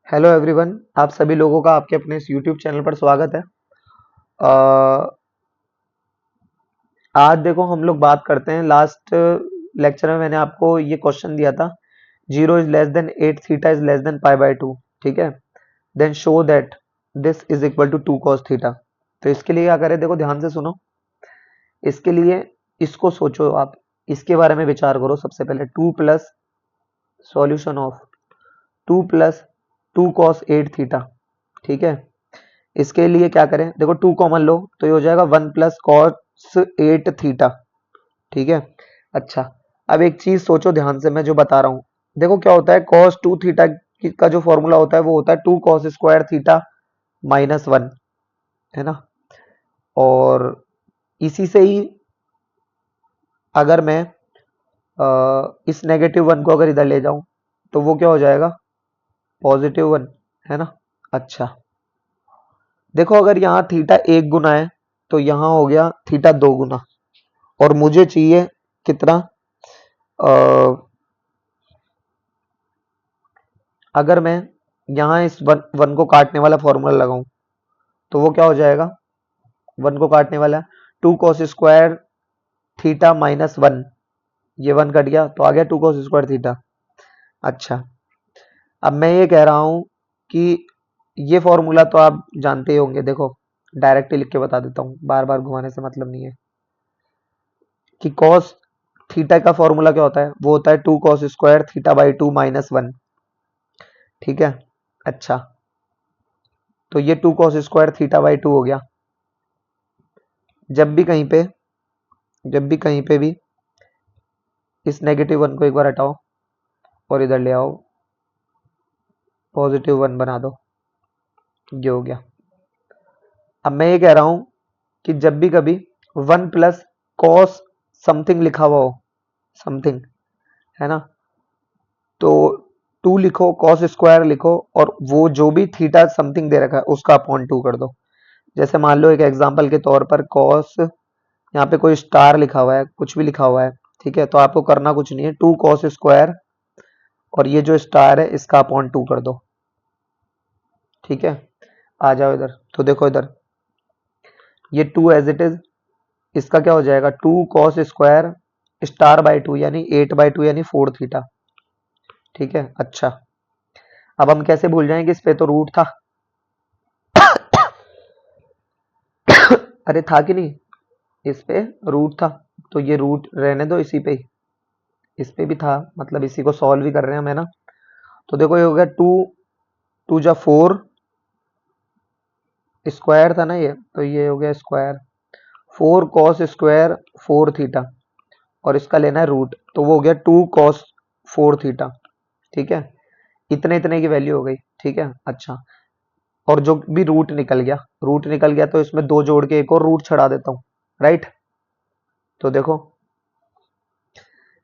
Hello everyone, आप सभी लोगों का आपके अपने इस यूट्यूब चैनल पर स्वागत है। आज देखो हम लोग बात करते हैं। लास्ट लेक्चर में मैंने आपको ये क्वेश्चन दिया था, 0 is less than 8 theta is less than pi by 2। ठीक है, then show that this is equal to 2 cos theta. तो इसके लिए क्या करें, देखो ध्यान से सुनो। इसके लिए इसको सोचो, आप इसके बारे में विचार करो। सबसे पहले 2 plus solution of 2 plus 2 cos 8 theta. ठीक है, इसके लिए क्या करें, देखो 2 कॉमन लो तो ये हो जाएगा 1 + cos 8 थीटा। ठीक है, अच्छा। अब एक चीज सोचो ध्यान से, मैं जो बता रहा हूं, देखो क्या होता है। cos 2 थीटा का जो फॉर्मूला होता है वो होता है 2 cos² थीटा -1, है ना। और इसी से ही अगर मैं इस -1 को अगर इधर ले जाऊं तो वो क्या हो जाएगा, +1, है ना। अच्छा, देखो अगर यहाँ थीटा 1 गुना है तो यहाँ हो गया थीटा 2 गुना। और मुझे चाहिए कितना, अ, अगर मैं यहाँ इस वन को काटने वाला फॉर्मूला लगाऊं तो वो क्या हो जाएगा, वन को काटने वाला 2 cos² थीटा -1, ये 1 कट गया तो आ गया 2 cos² थीटा। अच्छा, अब मैं ये कह रहा हूं कि ये फॉर्मूला तो आप जानते ही होंगे। देखो डायरेक्ट ही लिख के बता देता हूँ, बार बार घुमाने से मतलब नहीं है। कि cos थीटा का फॉर्मूला क्या होता है, वो होता है 2 cos² थीटा/2 -1। ठीक है, अच्छा, तो ये 2 cos² थीटा/2 हो गया। जब भी कहीं पे भी इस -1 को एक बार हटाओ और इधर ले आओ, +1 बना दो, ये हो गया। अब मैं ये कह रहा हूं कि जब भी कभी 1 + cos समथिंग लिखा हुआ हो, समथिंग, है ना, तो 2 लिखो, cos² लिखो, और वो जो भी थीटा समथिंग दे रखा है उसका अपॉन 2 कर दो। जैसे मान लो एक एग्जांपल के तौर पर cos, यहाँ पे कोई स्टार लिखा हुआ है, कुछ भी लिखा हुआ है। ठीक है, तो आपको करना कुछ नहीं है, 2 cos² और ये जो स्टार है इसका अपॉन 2 कर दो। ठीक है, आ जाओ इधर, तो देखो इधर ये 2 एज इट इज, इसका क्या हो जाएगा, 2 cos² स्टार/2 यानी 8/2 यानी 4 थीटा। ठीक है, अच्छा, अब हम कैसे भूल जाएंगे, इस पे तो रूट था। अरे था कि नहीं, इस पे रूट था, तो ये रूट रहने दो इसी पे ही। इस पे भी था, मतलब इसी को सॉल्व ही कर रहे हैं हम, है ना। तो देखो ये हो गया 2 2 जा 4 स्क्वायर था ना ये, तो ये हो गया स्क्वायर 4 cos²4 थीटा, और इसका लेना है रूट, तो वो हो गया 2 cos 4 थीटा। ठीक है, इतने इतने की वैल्यू हो गई। ठीक है, अच्छा, और जो भी रूट निकल गया तो इसमें 2 जोड़ के एक और रूट चढ़ा देता हूँ, राइट। तो देखो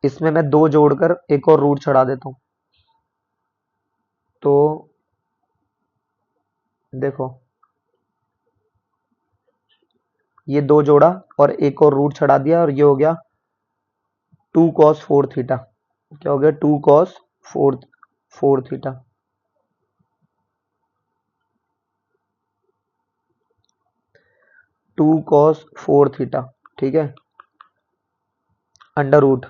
इसमें मैं 2 जोड़कर एक और रूट चढ़ा देता हूँ, तो देखो ये 2 जोड़ा और एक और रूट चढ़ा दिया, और ये हो गया 2 cos 4 थीटा। क्या हो गया, 2 cos 4 थीटा। 2 cos 4 theta. ठीक है, अंडर रूट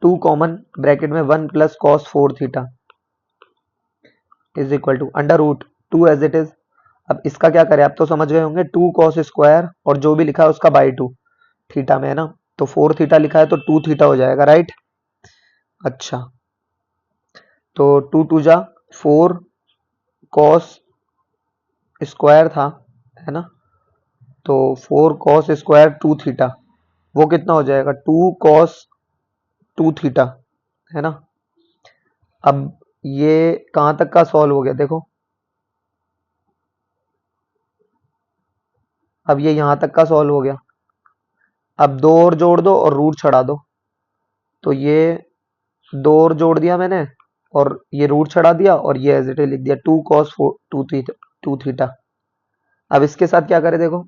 2 कॉमन, ब्रैकेट में 1 + cos 4 theta is equal to under root 2 as it is. अब इसका क्या करें, आप तो समझ गए होंगे, 2 cos² और जो भी लिखा है उसका /2 थीटा में, है ना। तो 4 थीटा लिखा है तो 2 थीटा हो जाएगा, राइट। अच्छा, तो 2 2 जा 4 cos² था, है ना। तो 4 cos²2 थीटा, वो कितना हो जाएगा, 2 cos 2 थीटा, है ना। अब ये कहां तक का सॉल्व हो गया, देखो अब ये यहां तक का सॉल्व हो गया। अब 2 और जोड़ दो और रूट चढ़ा दो, तो ये 2 और जोड़ दिया मैंने और ये रूट चढ़ा दिया, और ये एज इट इज लिख दिया 2 cos 4 2 थीटा। अब इसके साथ क्या करें, देखो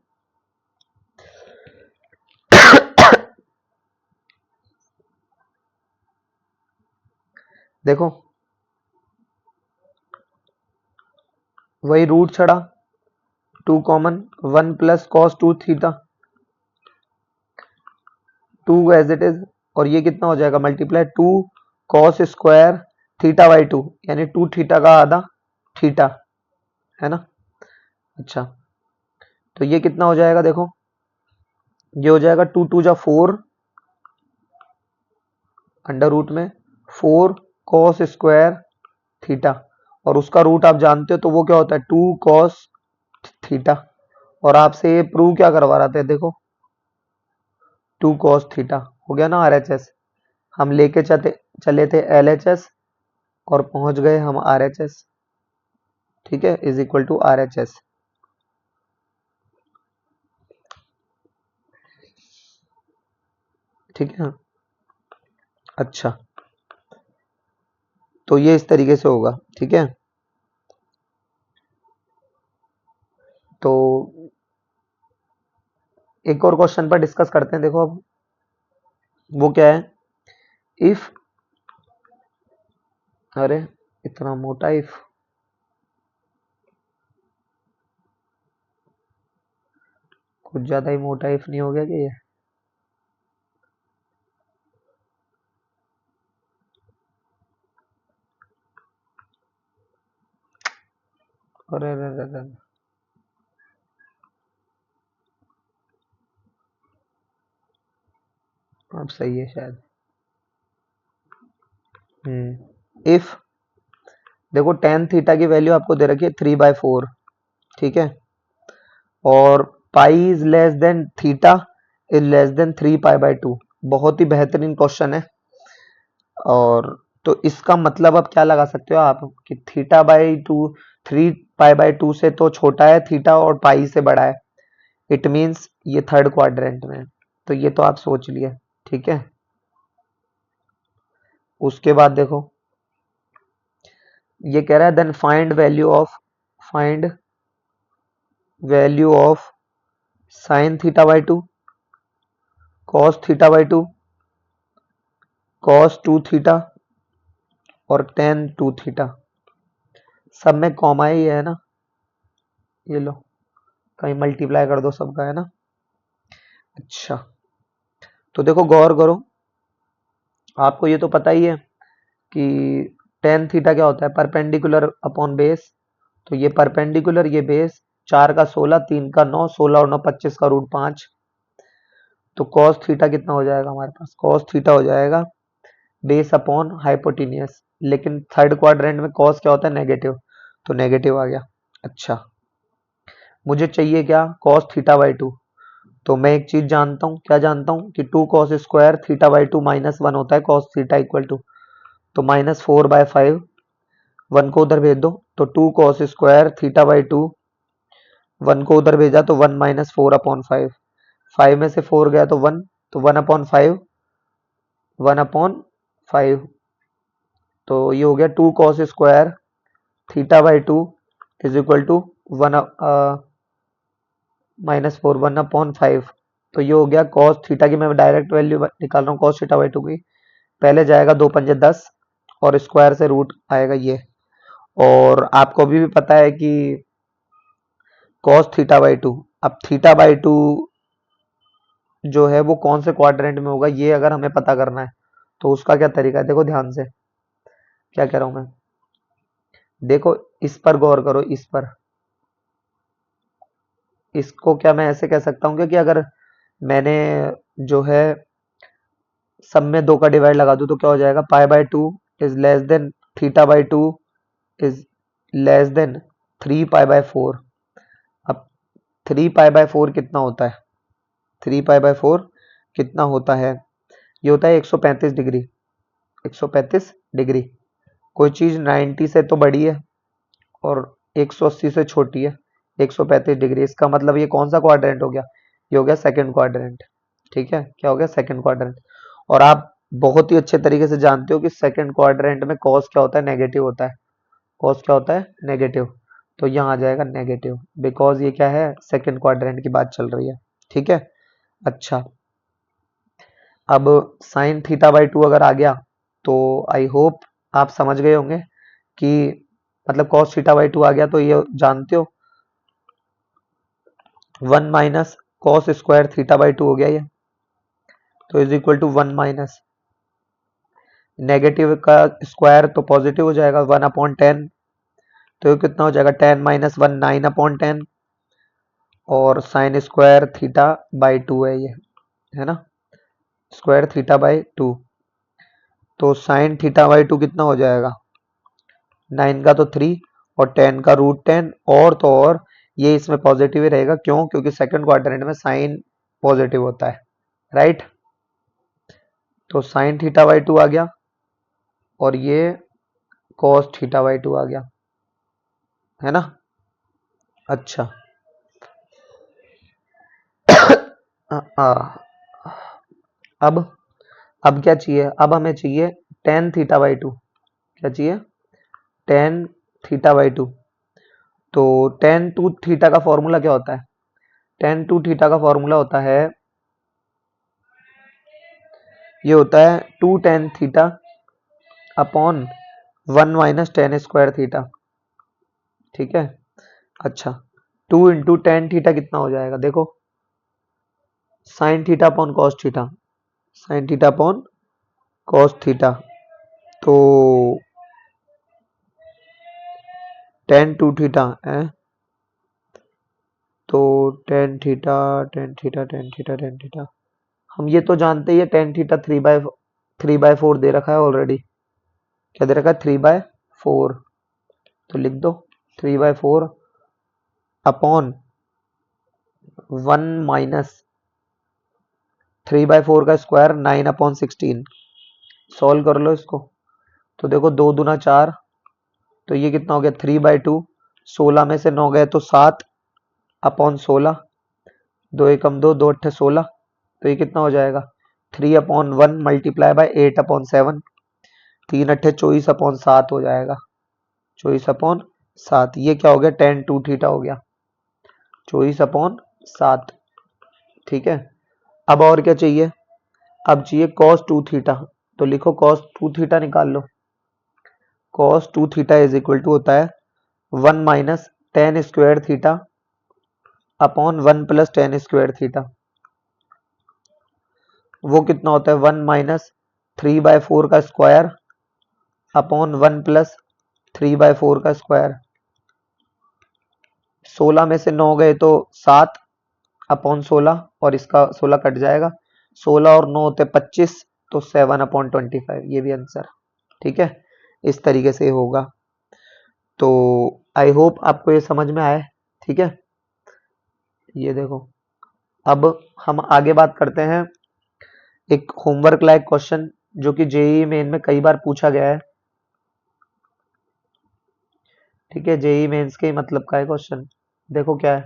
देखो वही रूट छड़ा, 2 common, 1 plus cos 2 theta, 2 as it is, और ये कितना हो जाएगा multiply 2 cos square theta by 2, यानी 2 थीटा का आधा थीटा, है ना। अच्छा, तो ये कितना हो जाएगा देखो, ये हो जाएगा 2 2 जा 4 अंडर रूट में 4 कॉस स्क्वायर थीटा, और उसका रूट आप जानते हो तो वो क्या होता है 2 कॉस थीटा, और आपसे ये प्रूव क्या करवा रहा था देखो 2 कॉस थीटा, हो गया ना आरएचएस। हम लेके चले थे एलएचएस और पहुंच गए हम आरएचएस, ठीक है, इज इक्वल टू आरएचएस। ठीक है, अच्छा, तो ये इस तरीके से होगा, ठीक है। तो एक और क्वेश्चन पर डिस्कस करते हैं, देखो अब वो क्या है, इफ, अरे इतना मोटा इफ, कुछ ज्यादा ही मोटा इफ नहीं हो गया कि ये, अरे अरे अरे अरे, अब सही है शायद। इफ देखो टेन थीटा की वैल्यू आपको दे रखी है 3/4, ठीक है, और pi is less than theta is less than 3 pi by 2, बहुत ही बेहतरीन क्वेश्चन है। और तो इसका मतलब अब क्या लगा सकते हो आप कि theta by two 3 pi by 2 से तो छोटा है थीटा और पाई से बड़ा है, इट मीन्स ये थर्ड क्वाड्रेंट में है, तो ये तो आप सोच लिए, ठीक है। उसके बाद देखो ये कह रहा है then find value of sine theta by 2, cos theta by 2, cos 2 theta और टेन 2 थीटा, सब में कॉमा ही है ना, ये लो कहीं मल्टीप्लाई कर दो सबका, है ना। अच्छा, तो देखो गौर करो, आपको ये तो पता ही है कि टेन थीटा क्या होता है, परपेंडिकुलर अपॉन बेस, तो ये परपेंडिकुलर ये बेस, 4 का 16, 3 का 9, 16 और 9 25 का रूट 5, तो कॉस थीटा कितना हो जाएगा हमारे पास, कॉस थीटा हो जाएगा बेस अपॉन हाइपोटेनियस, लेकिन थर्ड क्वाड्रेंट में कॉस क्या होता है नेगेटिव, तो नेगेटिव आ गया। अच्छा, मुझे चाहिए क्या कॉस थीटा बाई 2, तो मैं एक चीज जानता हूँ, क्या जानता हूँ कि 2 कॉस स्क्वायर थीटा बाई 2 -1 होता है कॉस थीटा इक्वल टू, तो -4/5, 1 को उधर भेज दो, तो 2 कॉस स्क्वायर थीटा बाई 2, 1 को उधर भेजा तो 1 -4/5, 5 में से 4 गया तो 1, तो 1/5, 1/5, तो ये हो गया 2 cos square theta by 2 is equal to 1 -4, 1/5, तो ये हो गया कॉस थीटा की, मैं डायरेक्ट वैल्यू निकाल रहा हूँ कॉस थीटा बाई 2 की, पहले जाएगा 2 पंजे 10 और स्क्वायर से रूट आएगा ये, और आपको भी पता है कि कॉस थीटा बाई 2, अब थीटा बाई 2 जो है वो कौन से क्वाड्रेंट में होगा, ये अगर हमें पता करना है तो उसका क्या तरीका है, देखो ध्यान से क्या कह रहा हूं मैं, देखो इस पर गौर करो, इस पर, इसको क्या मैं ऐसे कह सकता हूँ कि अगर मैंने जो है सब में 2 का डिवाइड लगा दूं तो क्या हो जाएगा, pi by 2 is less than theta by 2 is less than 3 pi by 4, अब 3 पाई बाई 4 कितना होता है, 3 पाई बाई 4 कितना होता है, ये होता है 135 डिग्री, 135 डिग्री, कोई चीज 90 से तो बड़ी है और 180 से छोटी है, 135 डिग्री, इसका मतलब ये कौन सा क्वाड्रेंट हो गया, ये हो गया सेकंड क्वाड्रेंट, ठीक है, क्या हो गया सेकंड क्वाड्रेंट। और आप बहुत ही अच्छे तरीके से जानते हो कि सेकंड क्वाड्रेंट में कॉस क्या होता है, नेगेटिव होता है, कॉस क्या होता है नेगेटिव, तो यहाँ आ जाएगा नेगेटिव, बिकॉज ये क्या है सेकंड क्वाड्रेंट की बात चल रही है, ठीक है। अच्छा, अब साइन थीटा बाई 2 अगर आ गया तो आई होप आप समझ गए होंगे कि मतलब cos थीटा बाई 2 आ गया, तो ये जानते हो 1 minus cos square theta by 2 हो गया ये, तो is equal to 1 minus negative का स्क्वायर तो पॉजिटिव हो जाएगा 1 अपॉन 10, तो ये कितना हो जाएगा 10 माइनस 1 9 अपॉन 10, और साइन स्क्वायर थीटा बाई 2 है ये, है ना, स्क्वायर थीटा बाई 2, तो साइन थीटा बाई 2 कितना हो जाएगा 9 का तो 3 और 10 का रूट 10, और तो और ये इसमें पॉजिटिव ही रहेगा, क्यों, क्योंकि सेकंड क्वाड्रेंट में साइन पॉजिटिव होता है, राइट। तो साइन थीटा बाई 2 आ गया और ये कॉस थीटा बाई 2 आ गया, है ना। अच्छा अब अब क्या चाहिए, अब हमें चाहिए टेन थीटा बाई 2, क्या चाहिए टेन थीटा बाई 2, तो टेन टू थीटा का फॉर्मूला क्या होता है, टेन टू थीटा का फॉर्मूला होता है, ये होता है 2 tan theta upon 1 minus tan square theta, ठीक है। अच्छा 2 इंटू टेन थीटा कितना हो जाएगा, देखो sine theta upon cos theta, sine theta upon cos theta, तो टेन टू थीटा है, तो tan theta tan theta tan theta tan theta, हम ये तो जानते ही है टेन थीटा 3/4 दे रखा है ऑलरेडी, क्या दे रखा है 3/4, तो लिख दो 3/4 अपॉन 1 माइनस 3/4 का स्क्वायर 9/16, सॉल्व कर लो इसको, तो देखो 2 दूना 4, तो ये कितना हो गया 3/2, 16 में से 9 गए तो 7 अपॉन 16, 2 एकम 2, 2 अट्ठे 16, तो ये कितना हो जाएगा 3/1 मल्टीप्लाई बाय 8/7, 3 अट्ठे 24 अपॉन 7 हो जाएगा, 24/7, ये क्या हो गया टेन टू थीटा हो गया 24/7, ठीक है। अब और क्या चाहिए, अब चाहिए cos 2 थीटा, तो लिखो cos 2 थीटा निकाल लो, cos 2 theta is equal to होता है 1 minus tan square theta upon 1 plus tan square theta, वो कितना होता है 1 माइनस 3/4 का स्क्वायर अपॉन 1 प्लस 3/4 का स्क्वायर, 16 में से 9 गए तो 7 अपॉन 16, और इसका 16 कट जाएगा, 16 और 9 होते 25, तो 7/25, ये भी आंसर, ठीक है, इस तरीके से होगा। तो आई होप आपको ये समझ में आए, ठीक है। ये देखो अब हम आगे बात करते हैं एक होमवर्क लाइक क्वेश्चन जो कि जेईई मेन में कई बार पूछा गया है, ठीक है, जेईई मेंस के मतलब का है क्वेश्चन, देखो क्या है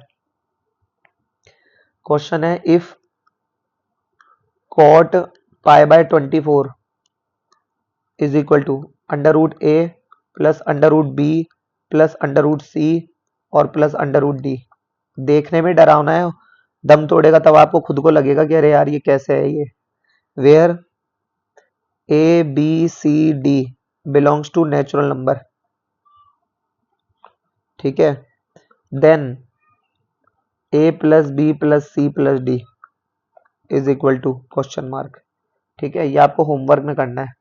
क्वेश्चन है, if cot π/24 is equal to √a plus √b plus √c और प्लस √d, देखने में डरावना है, दम तोड़ेगा तब आपको खुद को लगेगा कि अरे यार ये कैसे है ये, where a b c d belongs to natural number, ठीक है, then a plus b plus c plus d is equal to question mark, ठीक है, ये आपको होमवर्क में करना है,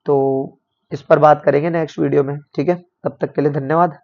तो इस पर बात करेंगे नेक्स्ट वीडियो में, ठीक है, तब तक के लिए धन्यवाद।